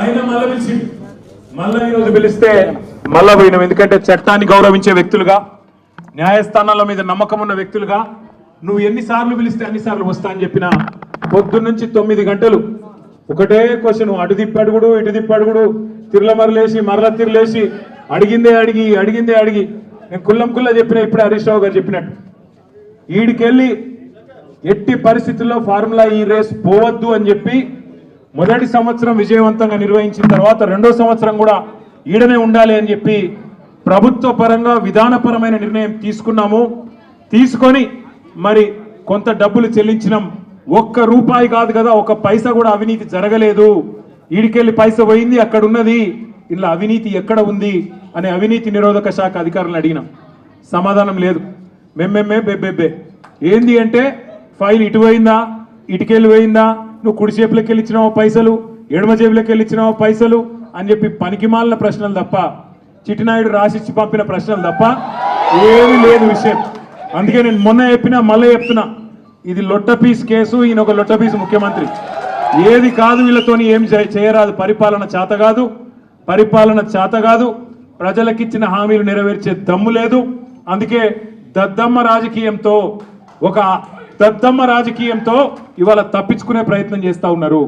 ఆయన మళ్ళీ పిలిచి మళ్ళీ ఈరోజు పిలిస్తే మళ్ళా పోయినాం. ఎందుకంటే చట్టాన్ని గౌరవించే వ్యక్తులుగా, న్యాయస్థానాల మీద నమ్మకం ఉన్న వ్యక్తులుగా నువ్వు ఎన్నిసార్లు పిలిస్తే అన్నిసార్లు వస్తా అని చెప్పిన పొద్దున్నుంచి 9 గంటలు ఒకటే క్వశ్చన్, అటు తిప్పి అడుగుడు ఇటు తిప్పి అడుగుడు, తిరులమరలేసి మరల తిరలేసి అడిగిందే అడిగి నేను కుల్లా చెప్పిన ఇప్పుడే హరీష్ రావు గారు చెప్పినట్టు ఈడికెళ్ళి ఎట్టి పరిస్థితుల్లో ఫార్ములా ఈ రేస్ పోవద్దు అని చెప్పి మొదటి సంవత్సరం విజయవంతంగా నిర్వహించిన తర్వాత రెండో సంవత్సరం కూడా ఈడనే ఉండాలి అని చెప్పి ప్రభుత్వ పరంగా విధానపరమైన నిర్ణయం తీసుకున్నాము. తీసుకొని మరి కొంత డబ్బులు చెల్లించినాం. ఒక్క రూపాయి కాదు కదా, ఒక పైసా కూడా అవినీతి జరగలేదు. ఈడికెళ్ళి పైస పోయింది అక్కడ ఉన్నది, ఇలా అవినీతి ఎక్కడ ఉంది అనే అవినీతి నిరోధక శాఖ అధికారులను అడిగినాం. సమాధానం లేదు. బెబ్బే ఏంది అంటే ఫైల్ ఇటు పోయిందా, ఇటుకెళ్ళి పోయిందా, నువ్వు కుడి చేపులకి వెళ్ళి ఇచ్చినావో పైసలు, ఎడమ చేపులకి వెళ్ళి ఇచ్చినావో పైసలు అని చెప్పి పనికిమాలిన ప్రశ్నలు తప్ప, చిట్టినాయుడు రాసిచ్చి పంపిన ప్రశ్నలు తప్ప ఏమీ లేదు విషయం. అందుకే నేను మొన్న చెప్పినా మళ్ళీ చెప్తున్నా, ఇది లొట్టపీస్ కేసు, ఈయన ఒక లొట్టపీస్ ముఖ్యమంత్రి. ఏది కాదు వీళ్ళతోని ఏం చేయరాదు. పరిపాలన చేత కాదు, ప్రజలకిచ్చిన హామీలు నెరవేర్చే దమ్ము లేదు. అందుకే దద్దమ్మ రాజకీయంతో ఇవాళ తప్పించుకునే ప్రయత్నం చేస్తా ఉన్నారు.